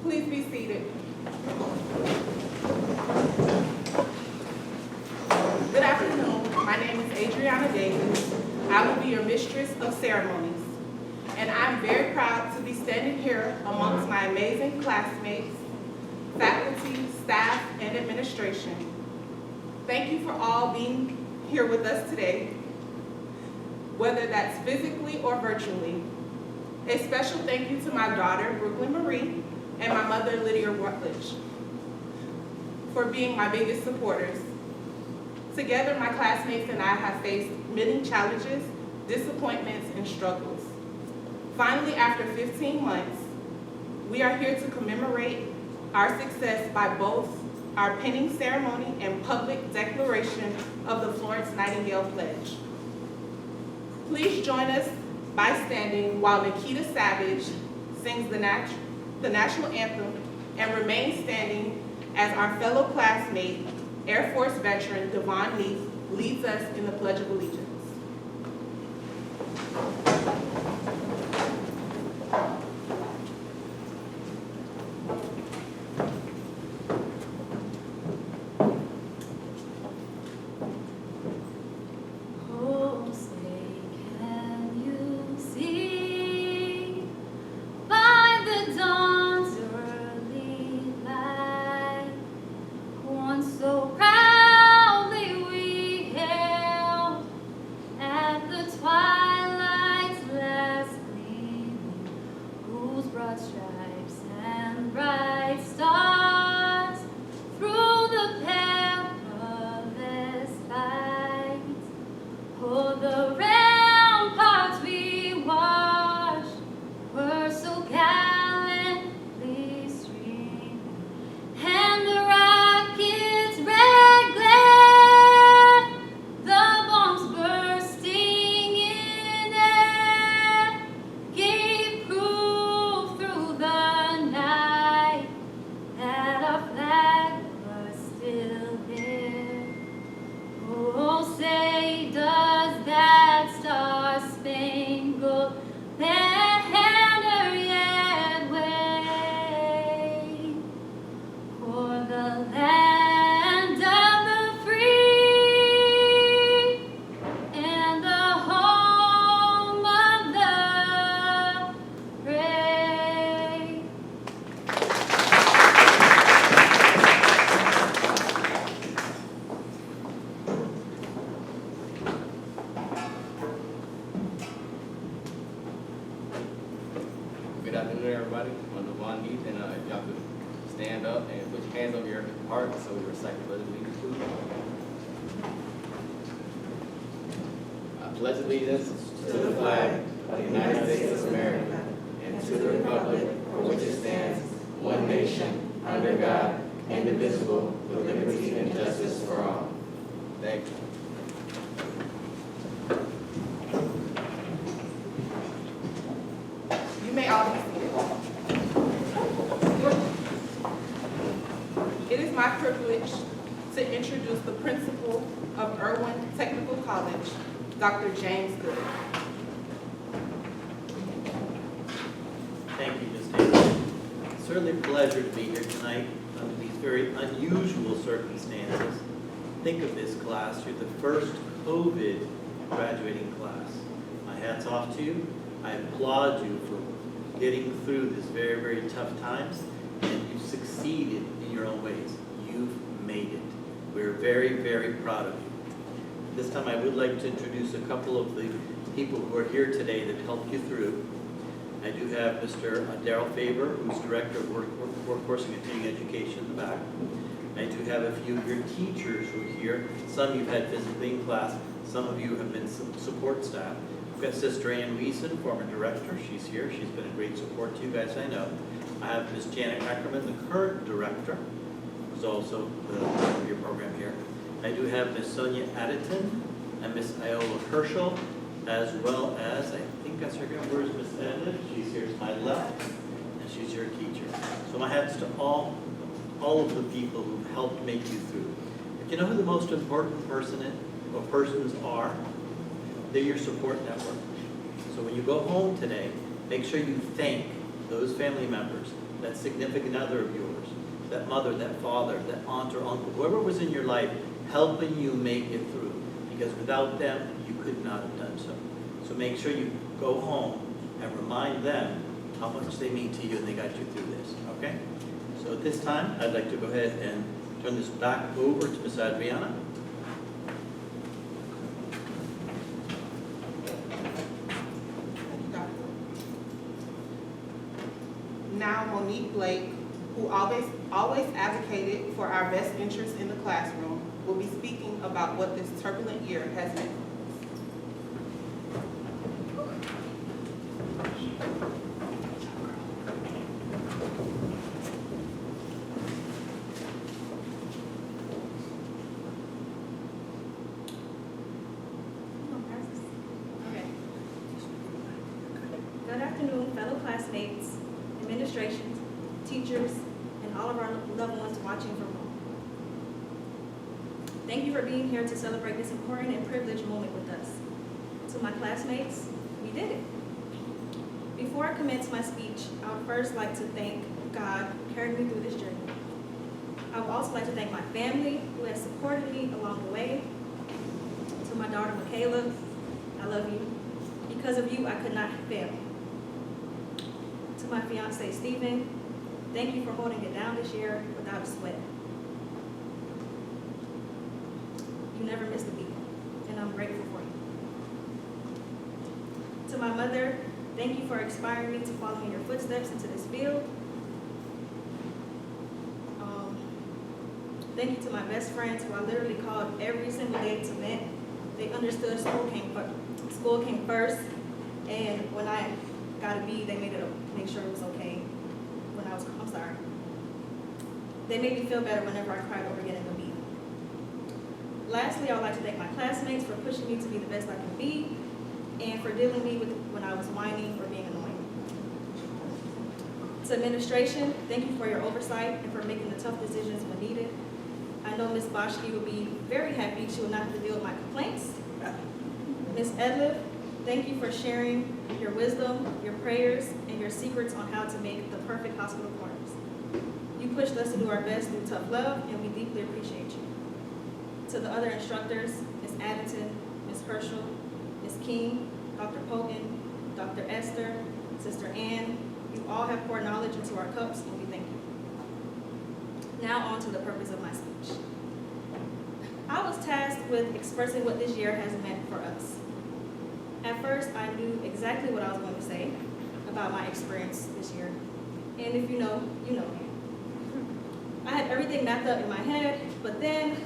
Please be seated. Good afternoon. My name is Adriana Davis. I will be your mistress of ceremonies. And I'm very proud to be standing here amongst my amazing classmates, faculty, staff, and administration. Thank you for all being here with us today, whether that's physically or virtually. A special thank you to my daughter, Brooklyn Marie, and my mother, Lydia Rutledge, for being my biggest supporters. Together, my classmates and I have faced many challenges, disappointments, and struggles. Finally, after 15 months, we are here to commemorate our success by both our pinning ceremony and public declaration of the Florence Nightingale Pledge. Please join us by standing while Nikita Savage sings the national anthem and remain standing as our fellow classmate, Air Force veteran Devon Neath leads us in the Pledge of Allegiance. Good afternoon, everybody. I'm Devon Neath, and if y'all could stand up and put your hands over your heart so we recite the Pledge of Allegiance, please. I pledge allegiance to the flag of the United States of America and to the republic for which it stands, one nation, under God, indivisible, with liberty and justice for all. Thank you. You may all be seated. It is my privilege to introduce the principal of Irwin Technical College, Dr. James Good. Thank you, Ms. Davis. It's certainly a pleasure to be here tonight under these very unusual circumstances. Think of this class, you're the first COVID graduating class. My hat's off to you. I applaud you for getting through this very, very tough times, and you've succeeded in your own ways. You've made it. We're very, very proud of you. This time I would like to introduce a couple of the people who are here today that helped you through. I do have Mr. Darrell Faber, who's Director of Workforce and Continuing Education in the back. I do have a few of your teachers who are here. Some you've had physically in class, some of you have been support staff. We've got Sister Ann Wiesen, former director. She's here. She's been a great support to you guys, I know. I have Ms. Janet Ackerman, the current director, who's also the director of your program here. I do have Ms. Sonia Addington and Ms. Iola Herschel, as well as, I think that's her, where's Ms. Edith? She's here to my left, and she's your teacher. So my hats to all of the people who've helped make you through. But you know who the most important person or persons are? They're your support network. So when you go home today, make sure you thank those family members, that significant other of yours, that mother, that father, that aunt or uncle, whoever was in your life, helping you make it through. Because without them, you could not have done so. So make sure you go home and remind them how much they mean to you and they got you through this, okay? So at this time, I'd like to go ahead and turn this back over to Ms. Adriana. Now Monique Blake, who always advocated for our best interests in the classroom, will be speaking about what this turbulent year has meant. Good afternoon, fellow classmates, administration, teachers, and all of our loved ones watching from home. Thank you for being here to celebrate this important and privileged moment with us. To my classmates, we did it. Before I commence my speech, I would first like to thank God who carried me through this journey. I would also like to thank my family who has supported me along the way. To my daughter, Michaela, I love you. Because of you, I could not have failed. To my fiance, Stephen, thank you for holding it down this year without a sweat. You never missed a beat, and I'm grateful for you. To my mother, thank you for inspiring me to follow in your footsteps into this field. Thank you to my best friends who I literally called every single day to vent. They understood school came first, and when I got a B, they made sure it was okay when I'm sorry. They made me feel better whenever I cried over getting a B. Lastly, I would like to thank my classmates for pushing me to be the best I can be and for dealing with me when I was whining or being annoying. To administration, thank you for your oversight and for making the tough decisions when needed. I know Ms. Boschke will be very happy she will not have to deal with my complaints. Ms. Edliff, thank you for sharing your wisdom, your prayers, and your secrets on how to make the perfect hospital corners. You pushed us to do our best through tough love, and we deeply appreciate you. To the other instructors, Ms. Addington, Ms. Herschel, Ms. King, Dr. Poten, Dr. Esther, Sister Ann, you all have poured knowledge into our cups, and we thank you. Now on to the purpose of my speech. I was tasked with expressing what this year has meant for us. At first, I knew exactly what I was going to say about my experience this year. And if you know, you know. I had everything mapped up in my head, but then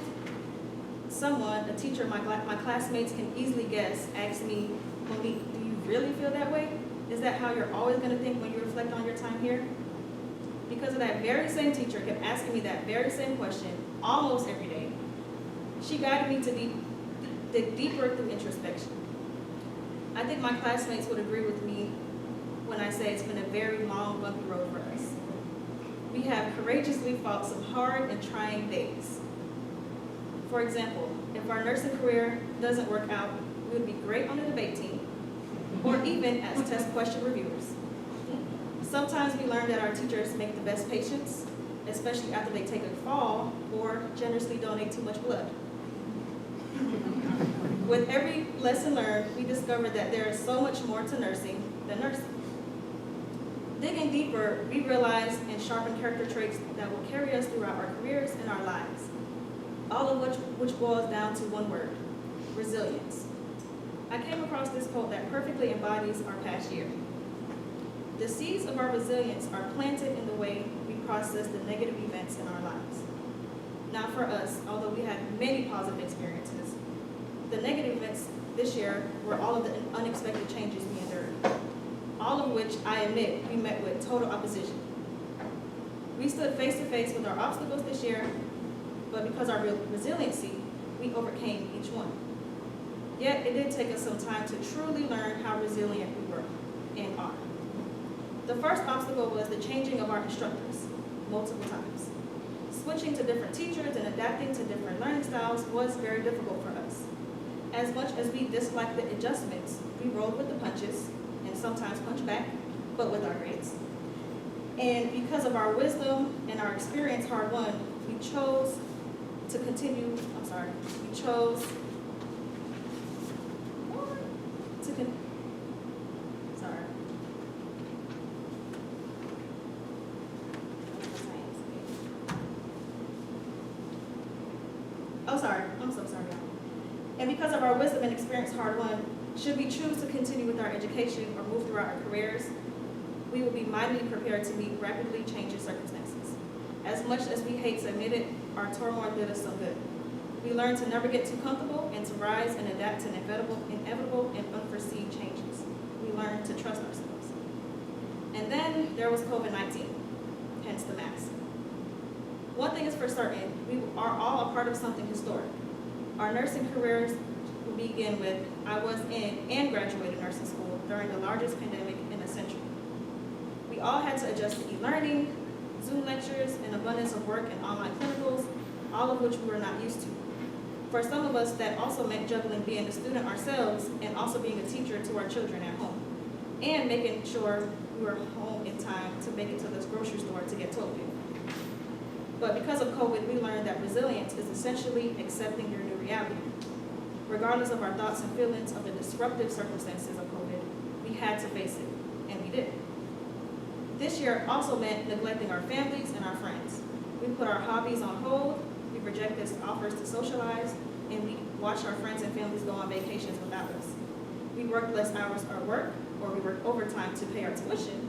someone, a teacher my classmates can easily guess, asked me, Monique, do you really feel that way? Is that how you're always going to think when you reflect on your time here? Because of that very same teacher kept asking me that very same question almost every day. She guided me to dig deeper through introspection. I think my classmates would agree with me when I say it's been a very long, bumpy road for us. We have courageously fought some hard and trying days. For example, if our nursing career doesn't work out, we would be great on the debate team, or even as test question reviewers. Sometimes we learn that our teachers make the best patients, especially after they take a fall or generously donate too much blood. With every lesson learned, we discovered that there is so much more to nursing than nursing. Digging deeper, we realize and sharpen character traits that will carry us throughout our careers and our lives, all of which boils down to one word: resilience. I came across this quote that perfectly embodies our past year. The seeds of our resilience are planted in the way we process the negative events in our lives. Now for us, although we had many positive experiences, the negative events this year were all of the unexpected changes we endured, all of which I admit we met with total opposition. We stood face to face with our obstacles this year, but because of our resiliency, we overcame each one. Yet it did take us some time to truly learn how resilient we were and are. The first obstacle was the changing of our instructors multiple times. Switching to different teachers and adapting to different learning styles was very difficult for us. As much as we disliked the adjustments, we rolled with the punches and sometimes punched back, but with our grades. And because of our wisdom and our experience hard-won, we chose to continue, we chose to I'm so sorry. And because of our wisdom and experience hard-won, should we choose to continue with our education or move throughout our careers, we will be mightily prepared to meet rapidly changing circumstances. As much as we hate to admit it, our turmoil did us some good. We learned to never get too comfortable and to rise and adapt to inevitable and unforeseen changes. We learned to trust ourselves. And then there was COVID-19, hence the mask. One thing is for certain, we are all a part of something historic. Our nursing careers will begin with, I was in and graduated nursing school during the largest pandemic in a century. We all had to adjust to e-learning, Zoom lectures, an abundance of work and online clinicals, all of which we were not used to. For some of us, that also meant juggling being a student ourselves and also being a teacher to our children at home, and making sure we were home in time to make it to the grocery store to get toilet paper. But because of COVID, we learned that resilience is essentially accepting your new reality. Regardless of our thoughts and feelings of the disruptive circumstances of COVID, we had to face it, and we did. This year also meant neglecting our families and our friends. We put our hobbies on hold, we rejected offers to socialize, and we watched our friends and families go on vacations without us. We worked less hours at work, or we worked overtime to pay our tuition.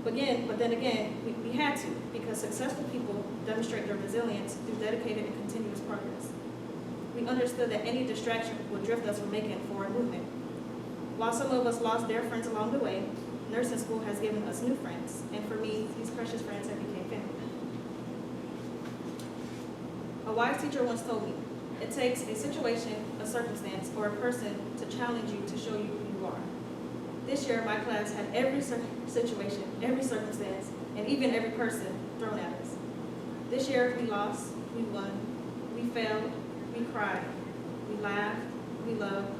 But then again, we had to, because successful people demonstrate their resilience through dedicated and continuous progress. We understood that any distraction would drift us from making forward movement. While some of us lost their friends along the way, nursing school has given us new friends, and for me, these precious friends have become family. A wise teacher once told me, it takes a situation, a circumstance, or a person to challenge you to show you who you are. This year, my class had every situation, every circumstance, and even every person thrown at us. This year, we lost, we won, we failed, we cried, we laughed, we loved,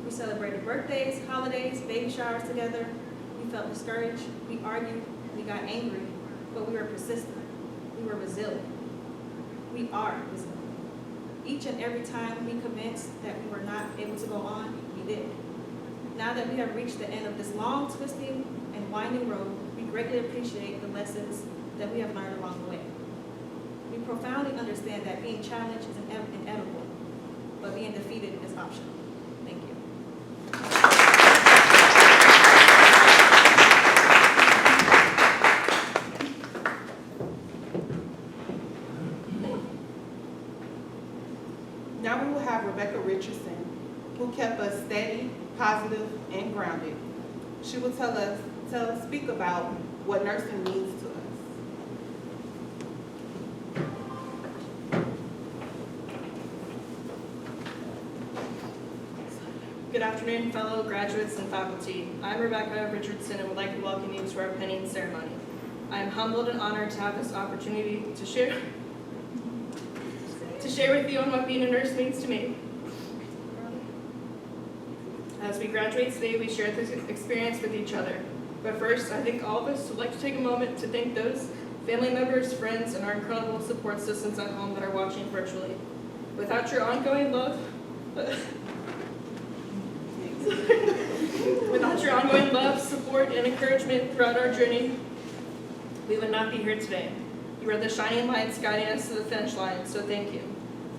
we celebrated birthdays, holidays, baby showers together. We felt discouraged, we argued, we got angry, but we were persistent. We were resilient. We are resilient. Each and every time we convinced that we were not able to go on, we did. Now that we have reached the end of this long, twisting, and winding road, we greatly appreciate the lessons that we have learned along the way. We profoundly understand that being challenged is inevitable, but being defeated is optional. Thank you. Now we will have Rebecca Richardson, who kept us steady, positive, and grounded. She will speak about what nursing means to us. Good afternoon, fellow graduates and faculty. I'm Rebecca Richardson and would like to welcome you to our penning ceremony. I am humbled and honored to have this opportunity to share with you on what being a nurse means to me. As we graduate today, we share this experience with each other. But first, I think all of us would like to take a moment to thank those family members, friends, and our incredible support systems at home that are watching virtually. Without your ongoing love, support, and encouragement throughout our journey, we would not be here today. You are the shining lights guiding us to the finish line, so thank you.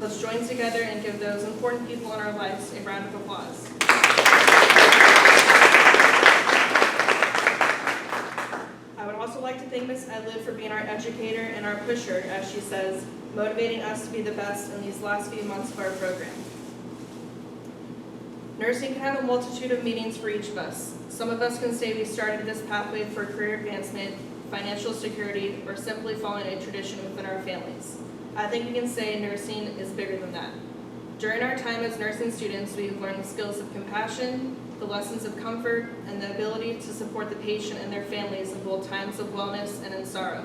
Let's join together and give those important people in our lives a round of applause. I would also like to thank Ms. Edlib for being our educator and our pusher, as she says, motivating us to be the best in these last few months of our program. Nursing can have a multitude of meanings for each of us. Some of us can say we started this pathway for career advancement, financial security, or simply following a tradition within our families. I think we can say nursing is bigger than that. During our time as nursing students, we've learned the skills of compassion, the lessons of comfort, and the ability to support the patient and their families in both times of wellness and in sorrow.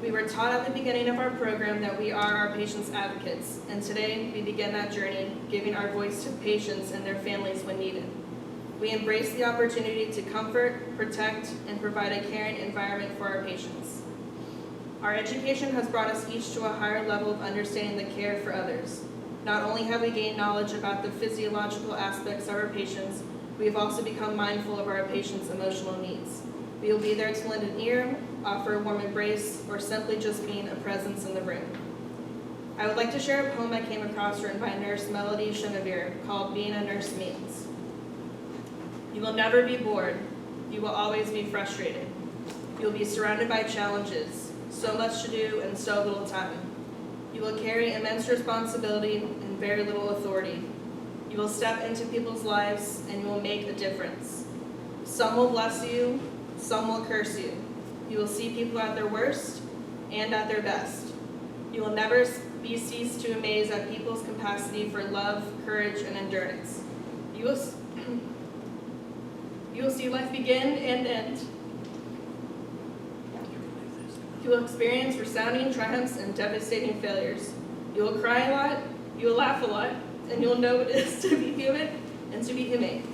We were taught at the beginning of our program that we are our patients' advocates, and today we begin that journey, giving our voice to patients and their families when needed. We embrace the opportunity to comfort, protect, and provide a caring environment for our patients. Our education has brought us each to a higher level of understanding the care for others. Not only have we gained knowledge about the physiological aspects of our patients, we have also become mindful of our patients' emotional needs. We will be there to lend an ear, offer a warm embrace, or simply just being a presence in the room. I would like to share a poem I came across written by nurse Melody Chemevere called Being a Nurse Means. You will never be bored. You will always be frustrated. You will be surrounded by challenges, so much to do and so little time. You will carry immense responsibility and very little authority. You will step into people's lives and you will make a difference. Some will bless you, some will curse you. You will see people at their worst and at their best. You will never be ceased to amaze at people's capacity for love, courage, and endurance. You will see life begin and end. You will experience resounding triumphs and devastating failures. You will cry a lot, you will laugh a lot, and you will know what it is to be human and to be humane.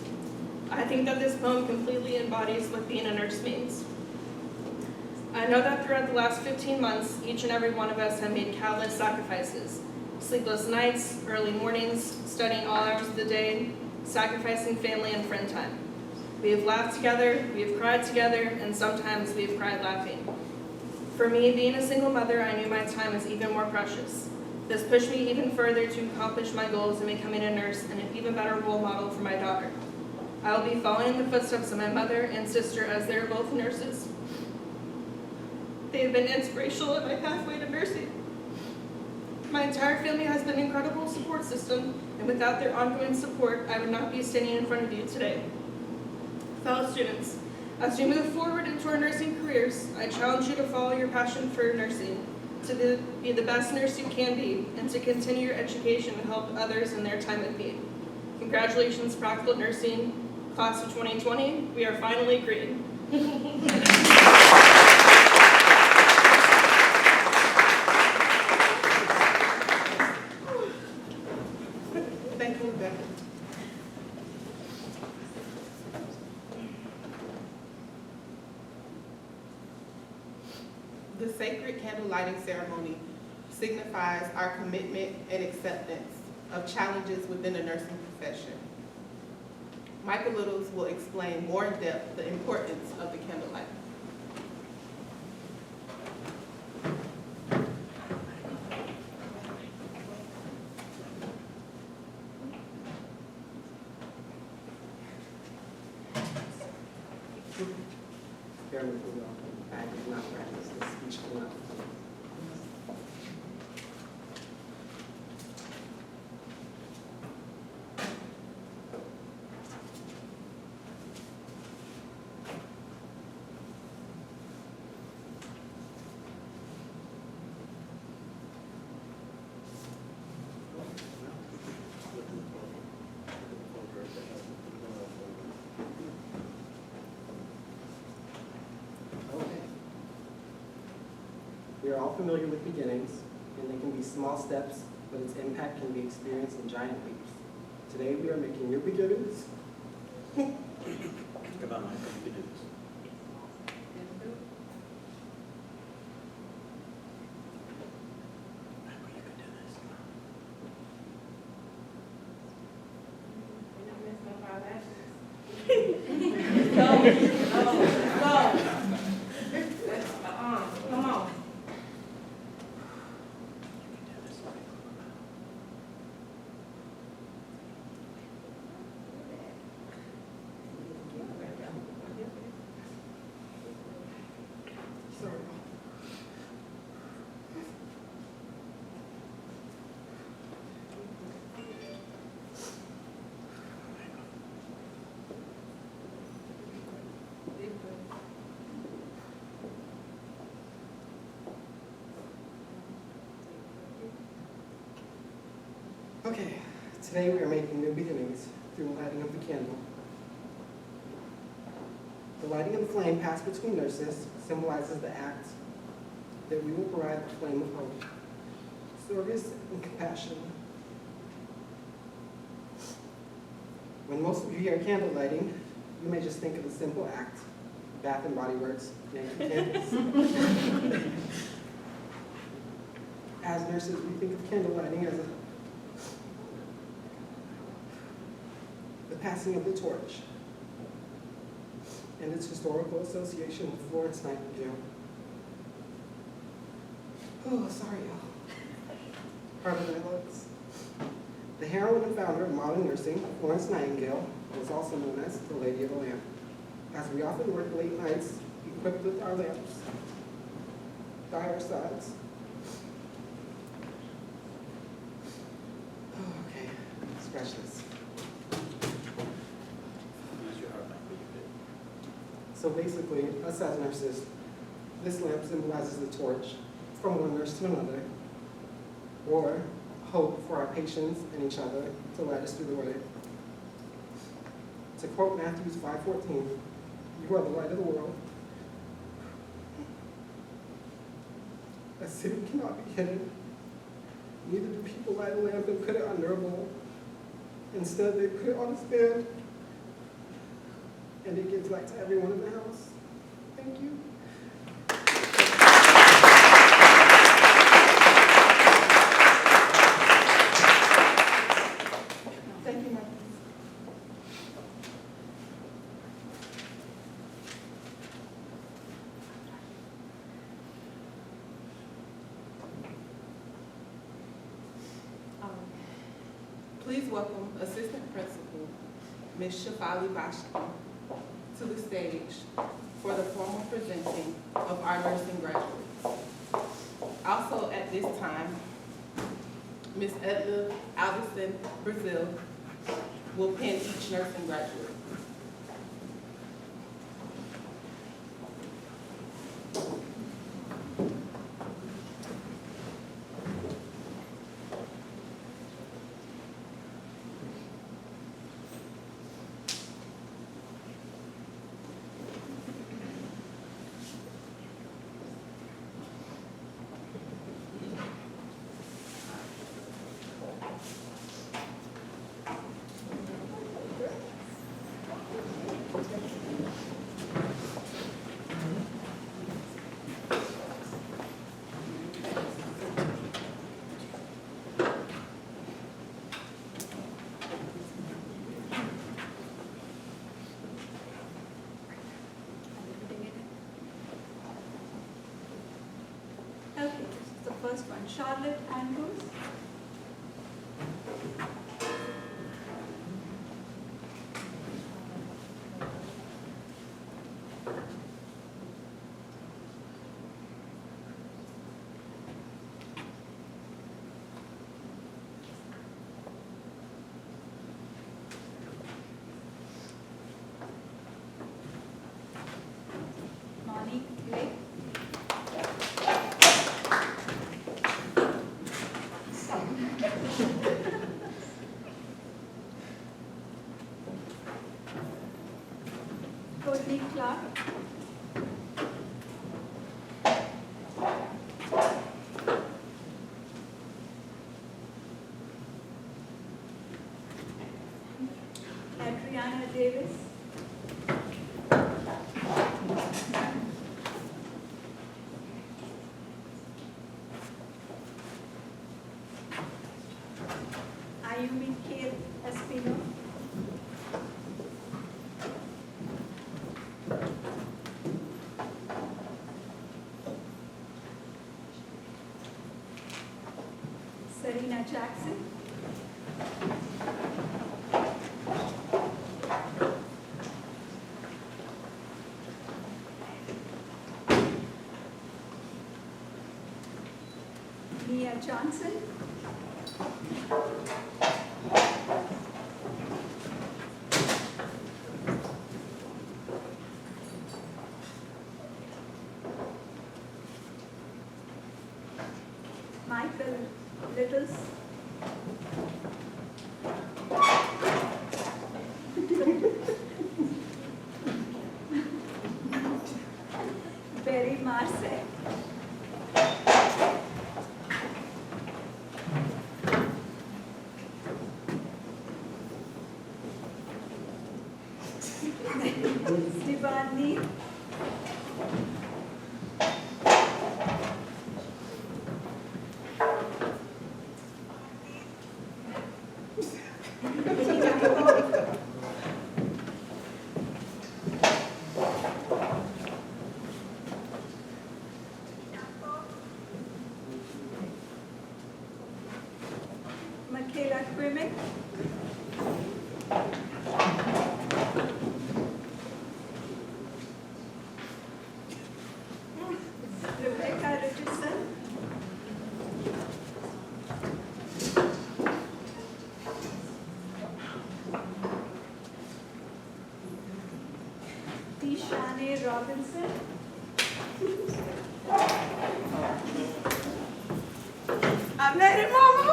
I think that this poem completely embodies what being a nurse means. I know that throughout the last 15 months, each and every one of us have made countless sacrifices. Sleepless nights, early mornings, studying all hours of the day, sacrificing family and friend time. We have laughed together, we have cried together, and sometimes we have cried laughing. For me, being a single mother, I knew my time was even more precious. This pushed me even further to accomplish my goals in becoming a nurse and an even better role model for my daughter. I will be following the footsteps of my mother and sister as they are both nurses. They have been inspirational in my pathway to nursing. My entire family has been an incredible support system, and without their ongoing support, I would not be standing in front of you today. Fellow students, as we move forward into our nursing careers, I challenge you to follow your passion for nursing, to be the best nurse you can be, and to continue your education to help others in their time of need. Congratulations, Practical Nursing, Class of 2020. We are finally green. Thank you, Rebecca. The sacred candle lighting ceremony signifies our commitment and acceptance of challenges within the nursing profession. Michael Littles will explain more in depth the importance of the candle lighting. Bear with me, y'all. I did not practice this speech enough. Okay. We are all familiar with beginnings, and they can be small steps, but its impact can be experienced in giant leaps. Today we are making new beginnings. Think about my confidence. Come on. Okay, today we are making new beginnings through the lighting of the candle. The lighting of the flame passed between nurses symbolizes the act that we will provide the flame of hope, service, and compassion. When most of you hear candle lighting, you may just think of a simple act, Bath and Body Works, Yankee candles. As nurses, we think of candle lighting as the passing of the torch and its historical association with Florence Nightingale. Oh, sorry, y'all. Pardon my looks. The heroine and founder of modern nursing, Florence Nightingale, was also known as the Lady of the Lamp, as we often work late nights equipped with our lamps by our sides. Oh, okay, scratch this. Use your heart like you did. So basically, us as nurses, this lamp symbolizes the torch from one nurse to another, or hope for our patients and each other to light us through the way. To quote Matthew 5:14, "You are the light of the world. A city cannot be hidden. Neither do people light a lamp and put it under a bowl. Instead, they put it on a stand, and it gives light to everyone in the house." Thank you. Thank you, Marcus. Please welcome Assistant Principal, Ms. Shafali Bashki, to the stage for the formal presenting of our nursing graduates. Also at this time, Ms. Edla Alderson Brazil will pin each nursing graduate. Okay, this is the first one, Charlotte Andrews. Monique Lake. Courtney Clark. Adriana Davis. Ayumi Kate Espino. Serena Jackson. Mia Johnson. Michael Littles. Barry Marse. Kayla Quimick. Rebecca Richardson. Deshane Robinson. I met it, Mama.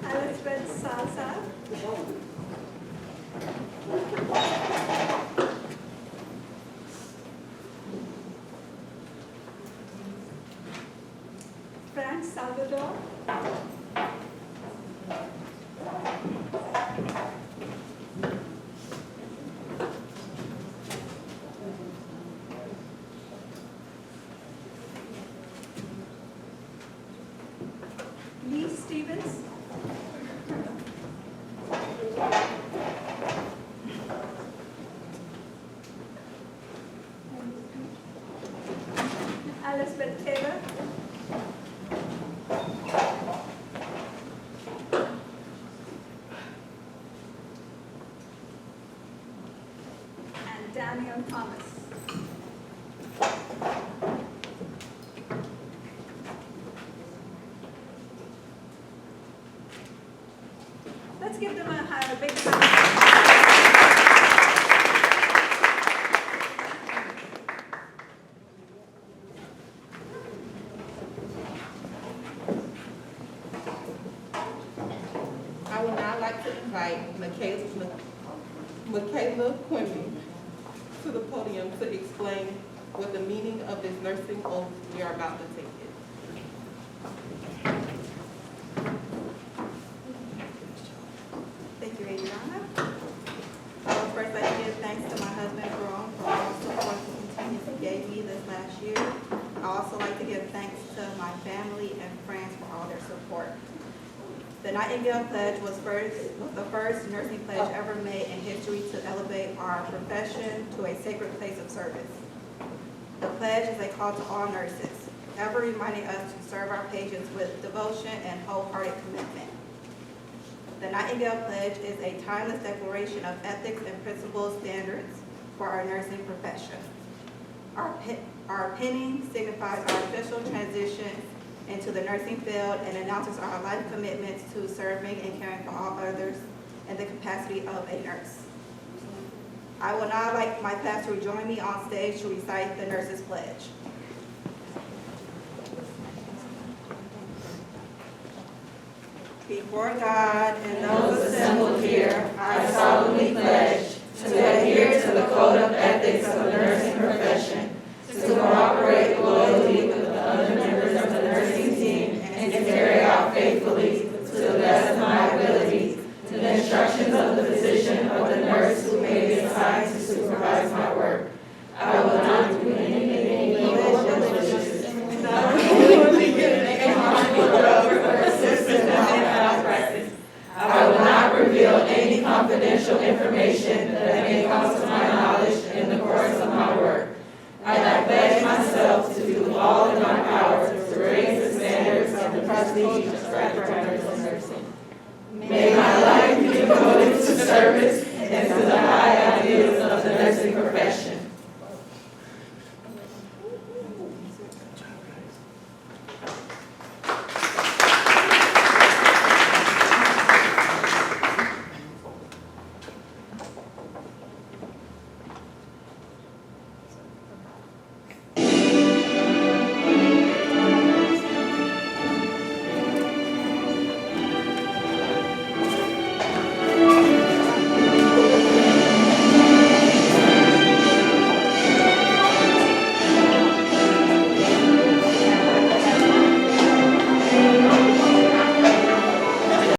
Elizabeth Salsa. Frank Salvador. Lee Stevens. Elizabeth Taylor. And Daniel Thomas. Let's give them a big round. I would now like to invite Michaela Quimby to the podium to explain what the meaning of this nursing oath we are about to take is. Thank you, Adriana. I would first like to give thanks to my husband, Jerome, for all the support he continuously gave me this last year. I also like to give thanks to my family and friends for all their support. The Nightingale Pledge was the first nursing pledge ever made in history to elevate our profession to a sacred place of service. The pledge is a call to all nurses, ever reminding us to serve our patients with devotion and wholehearted commitment. The Nightingale Pledge is a timeless declaration of ethics and principle standards for our nursing profession. Our penning signifies our official transition into the nursing field and announces our life commitments to serving and caring for all others in the capacity of a nurse. I would now like my pastor to join me on stage to recite the Nurses Pledge. Before God and those assembled here, I solemnly pledge to adhere to the code of ethics of the nursing profession, to cooperate loyally with the other members of the nursing team, and to carry out faithfully, to the best of my ability, the instructions of the physician or the nurse who may be assigned to supervise my work. I will not do anything illegal or malicious, not willingly give any harmful drug or assist in malpractice. I will not reveal any confidential information that may cause to my